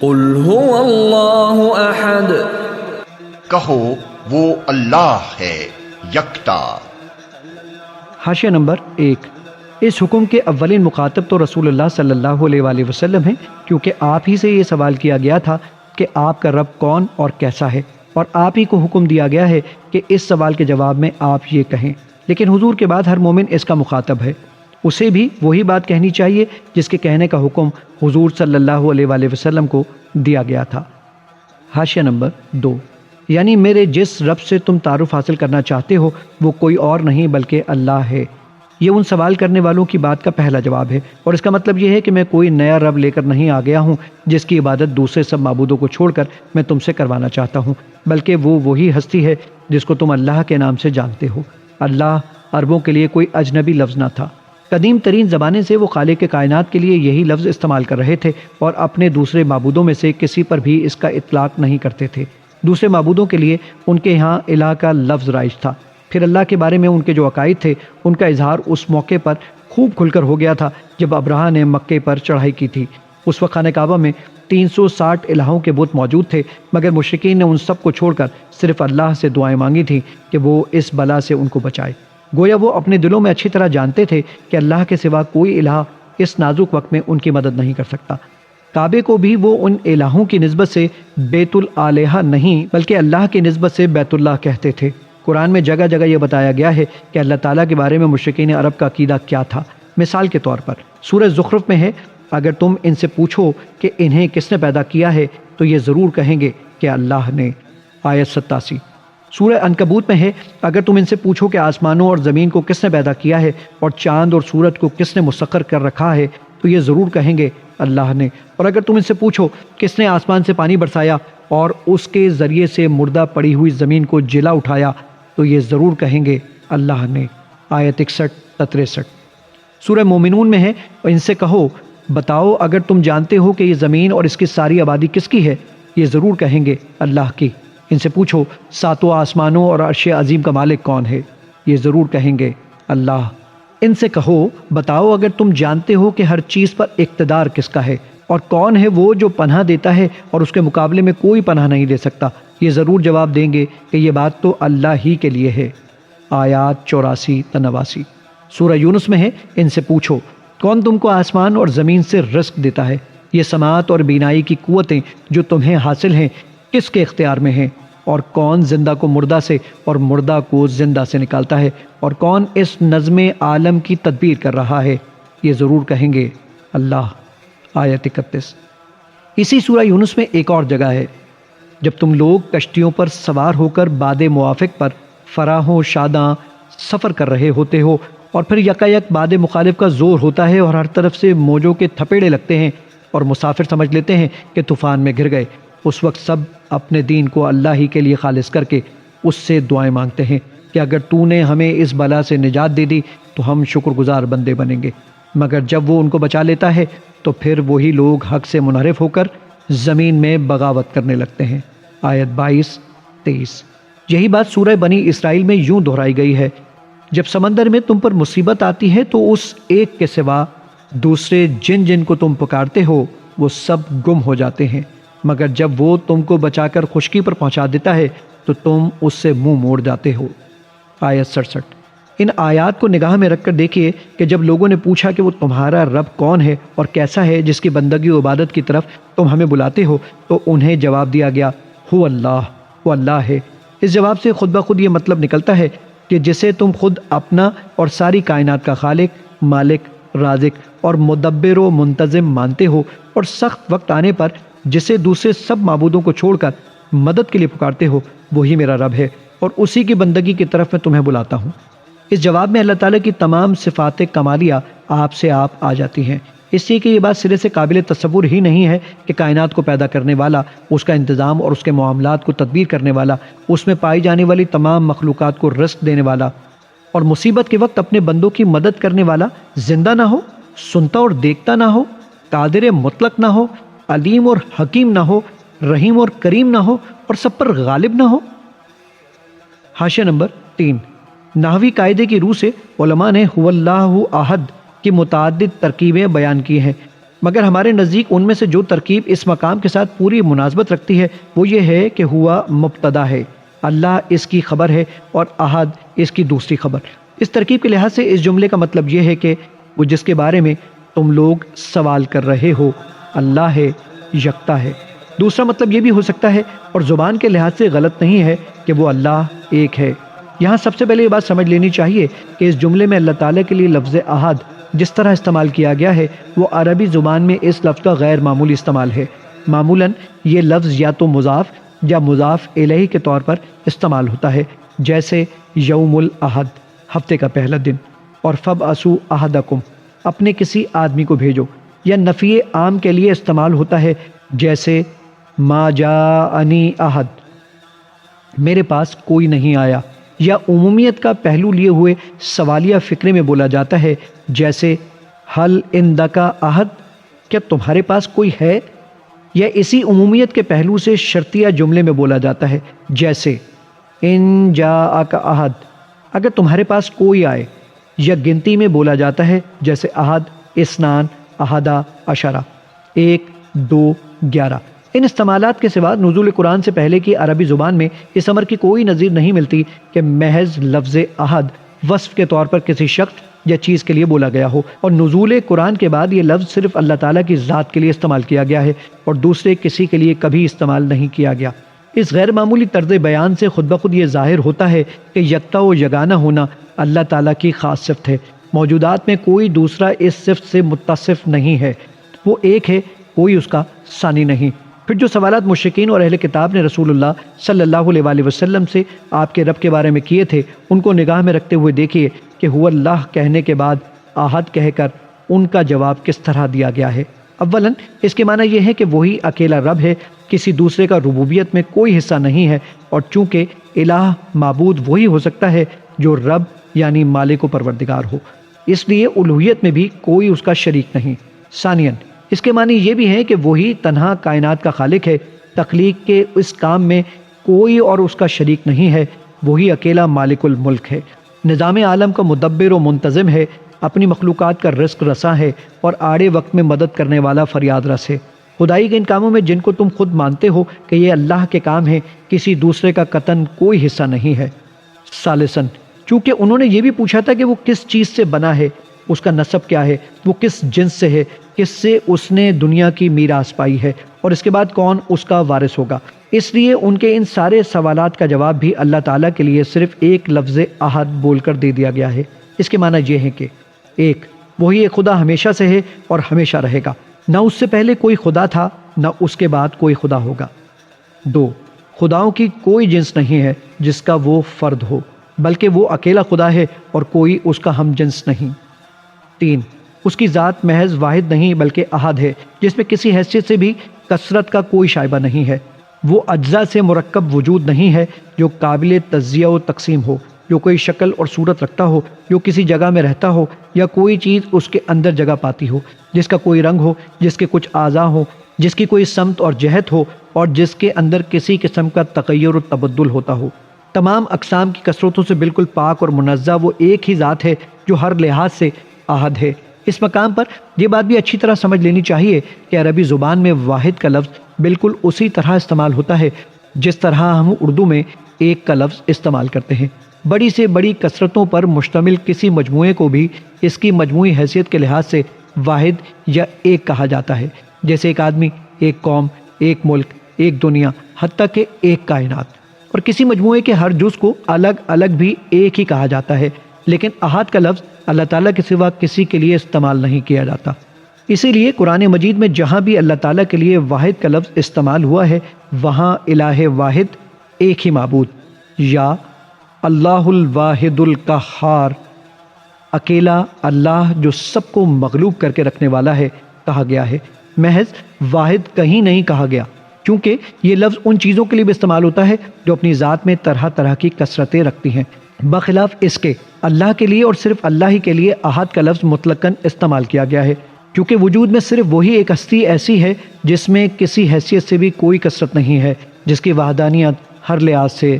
قل هو اللہ احد، کہو وہ اللہ ہے یکتا۔ حاشیہ نمبر 1۔ اس حکم کے اولین مخاطب تو رسول اللہ صلی اللہ علیہ وآلہ وسلم ہیں، کیونکہ آپ ہی سے یہ سوال کیا گیا تھا کہ آپ کا رب کون اور کیسا ہے، اور آپ ہی کو حکم دیا گیا ہے کہ اس سوال کے جواب میں آپ یہ کہیں۔ لیکن حضور کے بعد ہر مومن اس کا مخاطب ہے، اسے بھی وہی بات کہنی چاہیے جس کے کہنے کا حکم حضور صلی اللہ علیہ وآلہ وسلم کو دیا گیا تھا۔ حاشیہ نمبر 2۔ یعنی میرے جس رب سے تم تعارف حاصل کرنا چاہتے ہو وہ کوئی اور نہیں بلکہ اللہ ہے۔ یہ ان سوال کرنے والوں کی بات کا پہلا جواب ہے، اور اس کا مطلب یہ ہے کہ میں کوئی نیا رب لے کر نہیں آ گیا ہوں جس کی عبادت دوسرے سب معبودوں کو چھوڑ کر میں تم سے کروانا چاہتا ہوں، بلکہ وہ وہی ہستی ہے جس کو تم اللہ کے نام سے جانتے ہو۔ اللہ عربوں کے لیے کوئی اجنبی لفظ نہ تھا، قدیم ترین زمانے سے وہ خالق کائنات کے لیے یہی لفظ استعمال کر رہے تھے، اور اپنے دوسرے معبودوں میں سے کسی پر بھی اس کا اطلاق نہیں کرتے تھے۔ دوسرے معبودوں کے لیے ان کے ہاں الہ کا لفظ رائج تھا، پھر اللہ کے بارے میں ان کے جو عقائد تھے ان کا اظہار اس موقع پر خوب کھل کر ہو گیا تھا جب ابرہہ نے مکے پر چڑھائی کی تھی۔ اس وقت خانہ کعبہ میں 360 الہوں کے بت موجود تھے، مگر مشرکین نے ان سب کو چھوڑ کر صرف اللہ سے دعائیں مانگی تھیں کہ وہ اس بلا سے ان کو بچائے۔ گویا وہ اپنے دلوں میں اچھی طرح جانتے تھے کہ اللہ کے سوا کوئی الہ اس نازک وقت میں ان کی مدد نہیں کر سکتا۔ کعبے کو بھی وہ ان الہوں کی نسبت سے بیت الالہہ نہیں بلکہ اللہ کی نسبت سے بیت اللہ کہتے تھے۔ قرآن میں جگہ جگہ یہ بتایا گیا ہے کہ اللہ تعالیٰ کے بارے میں مشرکین عرب کا عقیدہ کیا تھا۔ مثال کے طور پر سورہ زخرف میں ہے، اگر تم ان سے پوچھو کہ انہیں کس نے پیدا کیا ہے تو یہ ضرور کہیں گے کہ اللہ نے۔ آیت 87۔ سورہ عنکبوت میں ہے، اگر تم ان سے پوچھو کہ آسمانوں اور زمین کو کس نے پیدا کیا ہے اور چاند اور سورج کو کس نے مسخر کر رکھا ہے تو یہ ضرور کہیں گے اللہ نے۔ اور اگر تم ان سے پوچھو کس نے آسمان سے پانی برسایا اور اس کے ذریعے سے مردہ پڑی ہوئی زمین کو جلا اٹھایا تو یہ ضرور کہیں گے اللہ نے۔ آیت 61 تا 63۔ سورہ مومنون میں ہے، ان سے کہو بتاؤ اگر تم جانتے ہو کہ یہ زمین اور اس کی ساری آبادی کس کی ہے، یہ ضرور کہیں گے اللہ کی۔ ان سے پوچھو ساتوں آسمانوں اور عرش عظیم کا مالک کون ہے، یہ ضرور کہیں گے اللہ۔ ان سے کہو بتاؤ اگر تم جانتے ہو کہ ہر چیز پر اقتدار کس کا ہے، اور کون ہے وہ جو پناہ دیتا ہے اور اس کے مقابلے میں کوئی پناہ نہیں دے سکتا، یہ ضرور جواب دیں گے کہ یہ بات تو اللہ ہی کے لیے ہے۔ آیات 84 تا 89۔ سورہ یونس میں ہے، ان سے پوچھو کون تم کو آسمان اور زمین سے رزق دیتا ہے، یہ سماعت اور بینائی کی قوتیں جو تمہیں حاصل ہیں کس کے اختیار میں ہیں، اور کون زندہ کو مردہ سے اور مردہ کو زندہ سے نکالتا ہے، اور کون اس نظم عالم کی تدبیر کر رہا ہے، یہ ضرور کہیں گے اللہ۔ آیت 31۔ اسی سورہ یونس میں ایک اور جگہ ہے، جب تم لوگ کشتیوں پر سوار ہو کر باد موافق پر فراح و شاداں سفر کر رہے ہوتے ہو، اور پھر یکایک باد مخالف کا زور ہوتا ہے اور ہر طرف سے موجوں کے تھپیڑے لگتے ہیں اور مسافر سمجھ لیتے ہیں کہ طوفان میں گر گئے، اس وقت سب اپنے دین کو اللہ ہی کے لیے خالص کر کے اس سے دعائیں مانگتے ہیں کہ اگر تو نے ہمیں اس بلا سے نجات دے دی تو ہم شکر گزار بندے بنیں گے۔ مگر جب وہ ان کو بچا لیتا ہے تو پھر وہی لوگ حق سے منحرف ہو کر زمین میں بغاوت کرنے لگتے ہیں۔ آیت 22-23۔ یہی بات سورہ بنی اسرائیل میں یوں دہرائی گئی ہے، جب سمندر میں تم پر مصیبت آتی ہے تو اس ایک کے سوا دوسرے جن جن کو تم پکارتے ہو وہ سب گم ہو جاتے ہیں، مگر جب وہ تم کو بچا کر خشکی پر پہنچا دیتا ہے تو تم اس سے منہ موڑ جاتے ہو۔ آیت 67۔ ان آیات کو نگاہ میں رکھ کر دیکھیے کہ جب لوگوں نے پوچھا کہ وہ تمہارا رب کون ہے اور کیسا ہے جس کی بندگی و عبادت کی طرف تم ہمیں بلاتے ہو، تو انہیں جواب دیا گیا ہو اللہ، وہ اللہ ہے۔ اس جواب سے خود بخود یہ مطلب نکلتا ہے کہ جسے تم خود اپنا اور ساری کائنات کا خالق، مالک، رازق اور مدبر و منتظم مانتے ہو، اور سخت وقت آنے پر جسے دوسرے سب معبودوں کو چھوڑ کر مدد کے لیے پکارتے ہو وہی میرا رب ہے، اور اسی کی بندگی کی طرف میں تمہیں بلاتا ہوں۔ اس جواب میں اللہ تعالیٰ کی تمام صفات کمالیہ آپ سے آپ آ جاتی ہیں، اس لیے کہ یہ بات سرے سے قابل تصور ہی نہیں ہے کہ کائنات کو پیدا کرنے والا، اس کا انتظام اور اس کے معاملات کو تدبیر کرنے والا، اس میں پائی جانے والی تمام مخلوقات کو رزق دینے والا اور مصیبت کے وقت اپنے بندوں کی مدد کرنے والا زندہ نہ ہو، سنتا اور دیکھتا نہ ہو، قادر مطلق نہ ہو، علیم اور حکیم نہ ہو، رحیم اور کریم نہ ہو، اور سب پر غالب نہ ہو۔ حاشیہ نمبر 3۔ نحوی قاعدے کی روح سے علماء نے هو اللہ احد کی متعدد ترکیبیں بیان کی ہیں، مگر ہمارے نزدیک ان میں سے جو ترکیب اس مقام کے ساتھ پوری مناسبت رکھتی ہے وہ یہ ہے کہ ہوا مبتدا ہے، اللہ اس کی خبر ہے اور احد اس کی دوسری خبر۔ اس ترکیب کے لحاظ سے اس جملے کا مطلب یہ ہے کہ وہ جس کے بارے میں تم لوگ سوال کر رہے ہو اللہ ہے، یکتا ہے۔ دوسرا مطلب یہ بھی ہو سکتا ہے اور زبان کے لحاظ سے غلط نہیں ہے کہ وہ اللہ ایک ہے۔ یہاں سب سے پہلے یہ بات سمجھ لینی چاہیے کہ اس جملے میں اللہ تعالیٰ کے لیے لفظ احد جس طرح استعمال کیا گیا ہے وہ عربی زبان میں اس لفظ کا غیر معمولی استعمال ہے۔ معمولاً یہ لفظ یا تو مضاف یا مضاف الیہ کے طور پر استعمال ہوتا ہے، جیسے یوم الاحد ہفتے کا پہلا دن، اور فبعثوا احدکم اپنے کسی آدمی کو بھیجو، یا نفی عام کے لیے استعمال ہوتا ہے، جیسے ما جاءنی احد میرے پاس کوئی نہیں آیا، یا عمومیت کا پہلو لیے ہوئے سوالیہ فکرے میں بولا جاتا ہے، جیسے حل عندک احد کیا تمہارے پاس کوئی ہے، یا اسی عمومیت کے پہلو سے شرطیہ جملے میں بولا جاتا ہے، جیسے ان جاءک احد اگر تمہارے پاس کوئی آئے، یا گنتی میں بولا جاتا ہے، جیسے احد اسنان احدہ عشرہ 1 2 11۔ ان استعمالات کے سوا نزول قرآن سے پہلے کی عربی زبان میں اس امر کی کوئی نظیر نہیں ملتی کہ محض لفظ احد وصف کے طور پر کسی شخص یا چیز کے لیے بولا گیا ہو، اور نزول قرآن کے بعد یہ لفظ صرف اللہ تعالیٰ کی ذات کے لیے استعمال کیا گیا ہے اور دوسرے کسی کے لیے کبھی استعمال نہیں کیا گیا۔ اس غیر معمولی طرز بیان سے خود بخود یہ ظاہر ہوتا ہے کہ یکتا و یگانہ ہونا اللہ تعالیٰ کی خاص صفت ہے، موجودات میں کوئی دوسرا اس صفت سے متصف نہیں ہے، وہ ایک ہے، کوئی اس کا ثانی نہیں۔ پھر جو سوالات مشرکین اور اہل کتاب نے رسول اللہ صلی اللہ علیہ وآلہ وسلم سے آپ کے رب کے بارے میں کیے تھے، ان کو نگاہ میں رکھتے ہوئے دیکھیے کہ هو اللہ کہنے کے بعد احد کہہ کر ان کا جواب کس طرح دیا گیا ہے۔ اولاً اس کے معنی یہ ہے کہ وہی اکیلا رب ہے، کسی دوسرے کا ربوبیت میں کوئی حصہ نہیں ہے، اور چونکہ الہ معبود وہی ہو سکتا ہے جو رب یعنی مالک و پروردگار ہو، اس لیے الوہیت میں بھی کوئی اس کا شریک نہیں۔ ثانیاً اس کے معنی یہ بھی ہے کہ وہی تنہا کائنات کا خالق ہے، تخلیق کے اس کام میں کوئی اور اس کا شریک نہیں ہے، وہی اکیلا مالک الملک ہے، نظام عالم کا مدبر و منتظم ہے، اپنی مخلوقات کا رزق رساں ہے اور آڑے وقت میں مدد کرنے والا فریاد رس ہے۔ خدائی کے ان کاموں میں جن کو تم خود مانتے ہو کہ یہ اللہ کے کام ہیں، کسی دوسرے کا قطعاً کوئی حصہ نہیں ہے۔ ثالثاً چونکہ انہوں نے یہ بھی پوچھا تھا کہ وہ کس چیز سے بنا ہے، اس کا نسب کیا ہے، وہ کس جنس سے ہے، کس سے اس نے دنیا کی میراث پائی ہے، اور اس کے بعد کون اس کا وارث ہوگا، اس لیے ان کے ان سارے سوالات کا جواب بھی اللہ تعالیٰ کے لیے صرف ایک لفظ احد بول کر دے دیا گیا ہے۔ اس کے معنی یہ ہے کہ ایک وہی ایک خدا ہمیشہ سے ہے اور ہمیشہ رہے گا، نہ اس سے پہلے کوئی خدا تھا نہ اس کے بعد کوئی خدا ہوگا۔ 2 خداؤں کی کوئی جنس نہیں ہے جس کا وہ فرد ہو، بلکہ وہ اکیلا خدا ہے اور کوئی اس کا ہم جنس نہیں۔ 3 اس کی ذات محض واحد نہیں بلکہ احد ہے، جس میں کسی حیثیت سے بھی کثرت کا کوئی شائبہ نہیں ہے، وہ اجزاء سے مرکب وجود نہیں ہے جو قابل تجزیہ و تقسیم ہو، جو کوئی شکل اور صورت رکھتا ہو، جو کسی جگہ میں رہتا ہو یا کوئی چیز اس کے اندر جگہ پاتی ہو، جس کا کوئی رنگ ہو، جس کے کچھ اعضاء ہوں، جس کی کوئی سمت اور جہت ہو، اور جس کے اندر کسی قسم کا تغیر و تبدل ہوتا ہو۔ تمام اقسام کی کثرتوں سے بالکل پاک اور منزہ وہ ایک ہی ذات ہے جو ہر لحاظ سے احد ہے۔ اس مقام پر یہ بات بھی اچھی طرح سمجھ لینی چاہیے کہ عربی زبان میں واحد کا لفظ بالکل اسی طرح استعمال ہوتا ہے جس طرح ہم اردو میں ایک کا لفظ استعمال کرتے ہیں۔ بڑی سے بڑی کثرتوں پر مشتمل کسی مجموعے کو بھی اس کی مجموعی حیثیت کے لحاظ سے واحد یا ایک کہا جاتا ہے، جیسے ایک آدمی، ایک قوم، ایک ملک، ایک دنیا، حتیٰ کہ ایک کائنات۔ اور کسی مجموعے کے ہر جز کو الگ الگ بھی ایک ہی کہا جاتا ہے، لیکن احد کا لفظ اللہ تعالیٰ کے سوا کسی کے لیے استعمال نہیں کیا جاتا۔ اسی لیے قرآن مجید میں جہاں بھی اللہ تعالیٰ کے لیے واحد کا لفظ استعمال ہوا ہے وہاں الہ واحد ایک ہی معبود یا اللہ الواحد القہار، اکیلا اللہ جو سب کو مغلوب کر کے رکھنے والا ہے کہا گیا ہے، محض واحد کہیں نہیں کہا گیا، کیونکہ یہ لفظ ان چیزوں کے لیے بھی استعمال ہوتا ہے جو اپنی ذات میں طرح طرح کی کثرتیں رکھتی ہیں، بخلاف اس کے اللہ کے لیے اور صرف اللہ ہی کے لیے احد کا لفظ مطلقاً استعمال کیا گیا ہے، کیونکہ وجود میں صرف وہی ایک ہستی ایسی ہے جس میں کسی حیثیت سے بھی کوئی کثرت نہیں ہے، جس کی وحدانیت ہر لحاظ سے